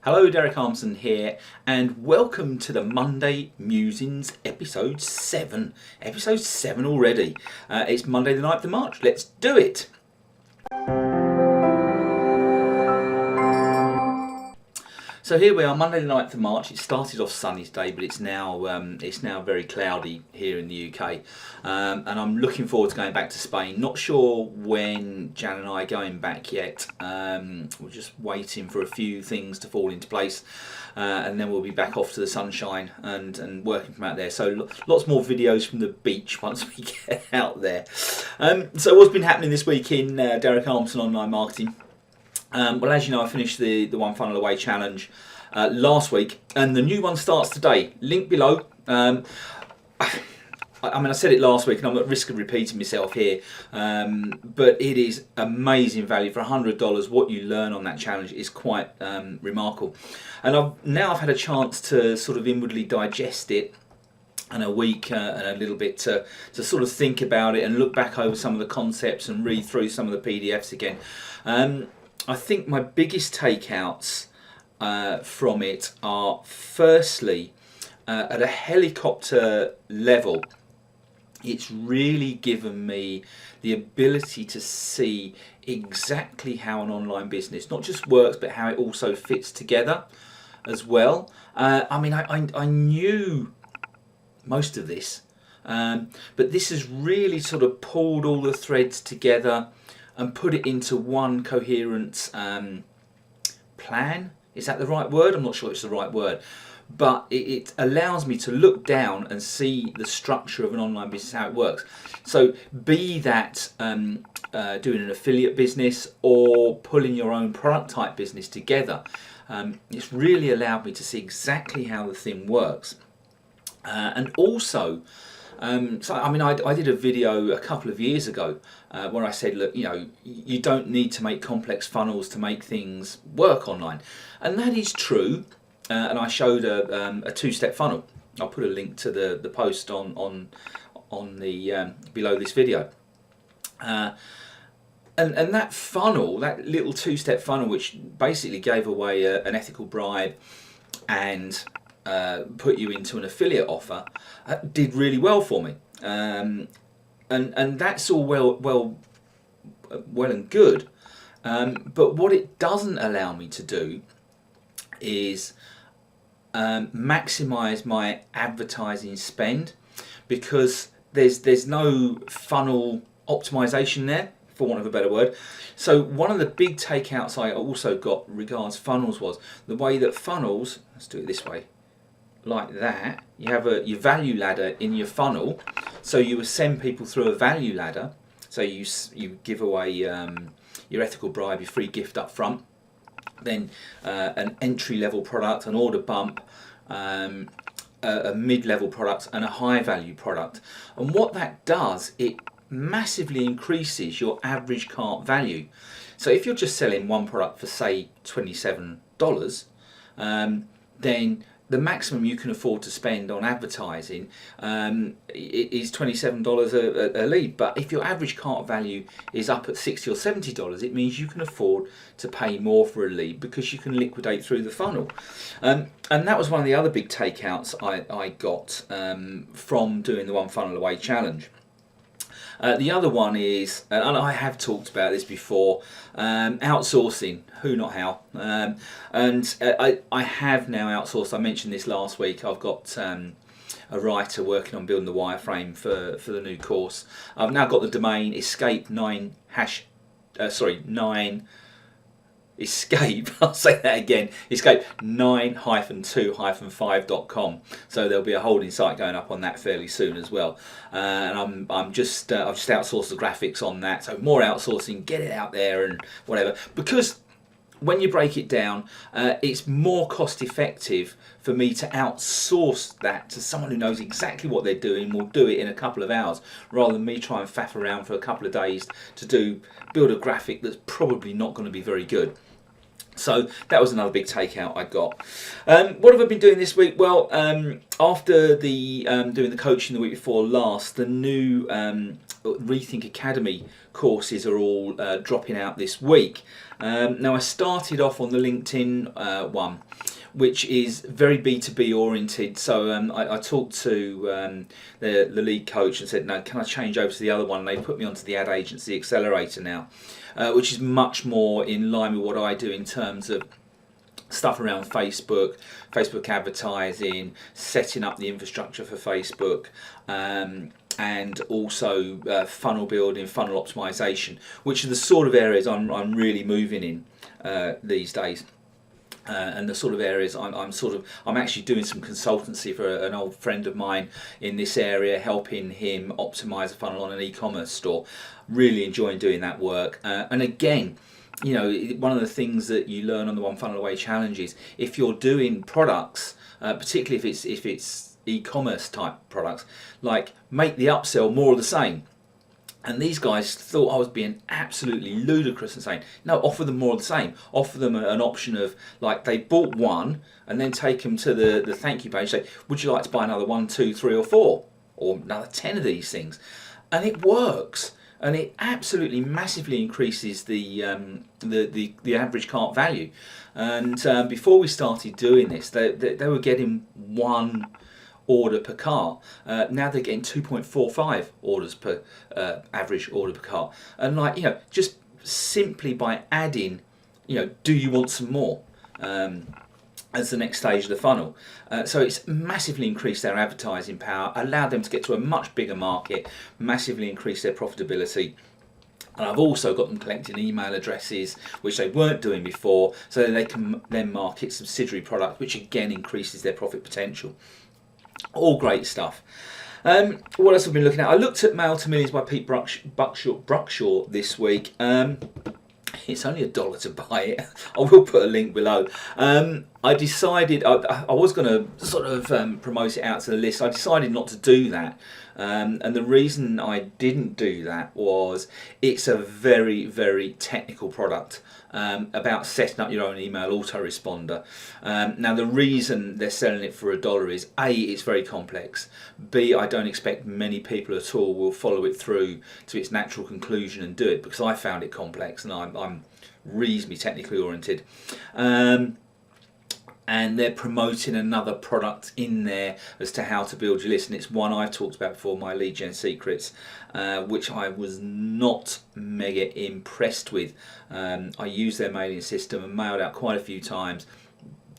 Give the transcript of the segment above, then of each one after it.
Hello, Derek Armson here, and welcome to the Monday Musings episode 7. Episode 7 already. It's Monday the 9th of March. Let's do it. So here we are, Monday the 9th of March. It started off sunny today, but it's now very cloudy here in the UK. And I'm looking forward to going back to Spain. Not sure when Jan and I are going back yet. We're just waiting for a few things to fall into place. And then we'll be back off to the sunshine and working from out there. So lots more videos from the beach once we get out there. So what's been happening this week in Derek Armson Online Marketing? Well, as you know, I finished the One Funnel Away challenge last week, and the new one starts today. Link below. I said it last week, and I'm at risk of repeating myself here, but it is amazing value for $100. What you learn on that challenge is quite remarkable, and I've had a chance to sort of inwardly digest it. And a week and a little bit to sort of think about it and look back over some of the concepts and read through some of the PDFs again. I think my biggest takeouts from it are, firstly, at a helicopter level, it's really given me the ability to see exactly how an online business not just works, but how it also fits together as well. I knew most of this, but this has really sort of pulled all the threads together and put it into one coherent plan. Is that the right word? I'm not sure it's the right word, but it allows me to look down and see the structure of an online business, how it works. So be that doing an affiliate business or pulling your own product type business together, it's really allowed me to see exactly how the thing works. And also, I did a video a couple of years ago where I said, look, you don't need to make complex funnels to make things work online, and that is true. And I showed a two-step funnel. I'll put a link to the post on the below this video. And that funnel, that little two-step funnel, which basically gave away an ethical bribe and put you into an affiliate offer, did really well for me, and that's all well and good, but what it doesn't allow me to do is maximize my advertising spend, because there's no funnel optimization there, for want of a better word. So one of the big takeouts I also got regards funnels was the way that funnels, let's do it this way, like that, you have your value ladder in your funnel, so you would send people through a value ladder. So you give away your ethical bribe, your free gift up front, then an entry level product, an order bump, a mid-level product, and a high value product. And what that does, it massively increases your average cart value. So if you're just selling one product for, say, $27, then the maximum you can afford to spend on advertising is $27 a lead. But if your average cart value is up at $60 or $70, it means you can afford to pay more for a lead because you can liquidate through the funnel. And that was one of the other big takeouts I got from doing the One Funnel Away challenge. The other one is, and I have talked about this before, outsourcing. Who, not how. I have now outsourced. I mentioned this last week. I've got a writer working on building the wireframe for the new course. I've now got the domain escape I'll say that again, escape 9-2-5.com. So there'll be a holding site going up on that fairly soon as well. And I've just outsourced the graphics on that. So more outsourcing, get it out there and whatever. Because when you break it down, it's more cost effective for me to outsource that to someone who knows exactly what they're doing, will do it in a couple of hours, rather than me try and faff around for a couple of days to build a graphic that's probably not going to be very good. So that was another big takeout I got. What have I been doing this week? Well, after the doing the coaching the week before last, the new ReThink Academy courses are all dropping out this week. Now I started off on the LinkedIn one, which is very B2B oriented. So I talked to the lead coach and said, no, can I change over to the other one? And they put me onto the Ad Agency Accelerator now, which is much more in line with what I do in terms of stuff around Facebook advertising, setting up the infrastructure for Facebook, and also funnel building, funnel optimization, which are the sort of areas I'm really moving in these days. And the sort of areas I'm actually doing some consultancy for an old friend of mine in this area, helping him optimize a funnel on an e-commerce store. Really enjoying doing that work. And again, you know, one of the things that you learn on the One Funnel Away challenge is if you're doing products, particularly if it's e-commerce type products, like make the upsell more of the same. And these guys thought I was being absolutely ludicrous and saying, no, offer them more of the same. Offer them an option of, like, they bought one and then take them to the thank you page. Say, would you like to buy another 1, 2, 3 or 4? Or another 10 of these things? And it works. And it absolutely massively increases the average cart value. And before we started doing this, they were getting one order per cart. Now they're getting 2.45 orders per average order per cart. And, like, you know, just simply by adding, you know, do you want some more, as the next stage of the funnel. So it's massively increased their advertising power, allowed them to get to a much bigger market, massively increased their profitability. And I've also got them collecting email addresses, which they weren't doing before, so that they can then market subsidiary product, which again increases their profit potential. All great stuff. What else have we been looking at? I looked at Mail to Millions by Pete Bruckshaw this week. It's only $1 to buy it. I will put a link below. I decided I was going to sort of promote it out to the list. I decided not to do that. And the reason I didn't do that was it's a very, very technical product about setting up your own email autoresponder. Now, the reason they're selling it for $1 is A, it's very complex. B, I don't expect many people at all will follow it through to its natural conclusion and do it, because I found it complex and I'm reasonably technically oriented. And they're promoting another product in there as to how to build your list, and it's one I've talked about before, my lead gen secrets, which I was not mega impressed with. I used their mailing system and mailed out quite a few times,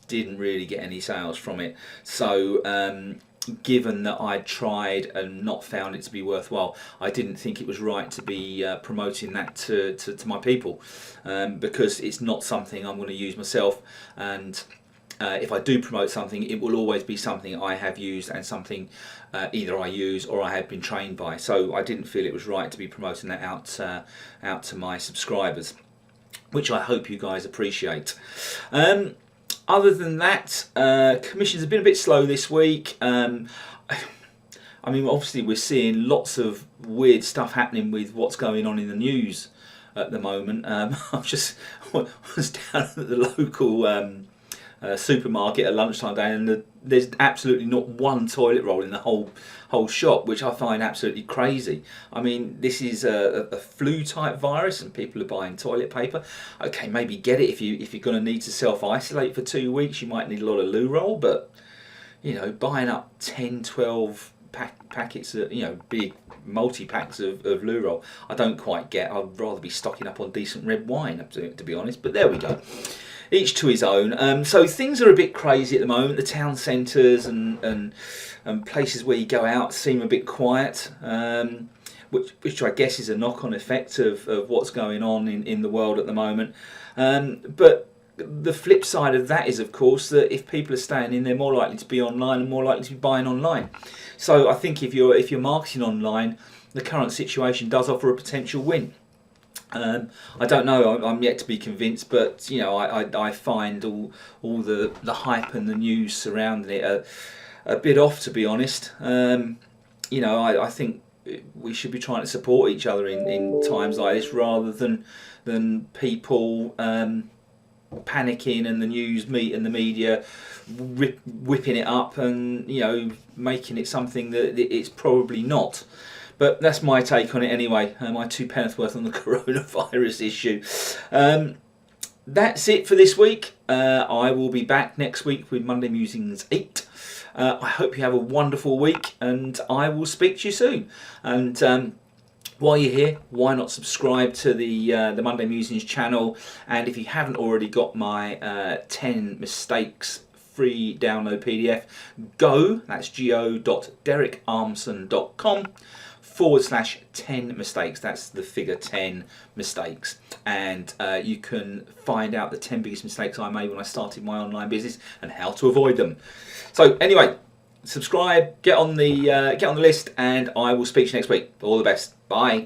didn't really get any sales from it. So given that I'd tried and not found it to be worthwhile, I didn't think it was right to be promoting that to my people, because it's not something I'm going to use myself. And if I do promote something, it will always be something I have used and something either I use or I have been trained by. So I didn't feel it was right to be promoting that out to my subscribers, which I hope you guys appreciate. Other than that, commissions have been a bit slow this week. I mean, obviously we're seeing lots of weird stuff happening with what's going on in the news at the moment. I was down at the local supermarket at lunchtime day, and there's absolutely not one toilet roll in the whole shop, which I find absolutely crazy. I mean, this is a flu type virus and people are buying toilet paper. Okay, maybe get it if you're going to need to self-isolate for 2 weeks, you might need a lot of loo roll, but, you know, buying up 10, 12 packets of, you know, big multi-packs of loo roll, I don't quite get. I'd rather be stocking up on decent red wine, to be honest, but there we go. Each to his own. So things are a bit crazy at the moment. The town centres and places where you go out seem a bit quiet, which I guess is a knock-on effect of what's going on in the world at the moment. But the flip side of that is, of course, that if people are staying in, they're more likely to be online and more likely to be buying online. So I think if you're marketing online, the current situation does offer a potential win. I don't know, I'm yet to be convinced, but, you know, I find all the hype and the news surrounding it a bit off, to be honest. You know, I think we should be trying to support each other in times like this, rather than people panicking and the news meet and the media whipping it up and, you know, making it something that it's probably not. But that's my take on it anyway. My two penneth worth on the coronavirus issue. That's it for this week. I will be back next week with Monday Musings 8. I hope you have a wonderful week, and I will speak to you soon. And while you're here, why not subscribe to the Monday Musings channel? And if you haven't already got my 10 mistakes free download PDF, that's go.derekarmson.com/10 mistakes. That's the figure 10 mistakes. And you can find out the 10 biggest mistakes I made when I started my online business and how to avoid them. So anyway, subscribe, get on the list, and I will speak to you next week. All the best. Bye.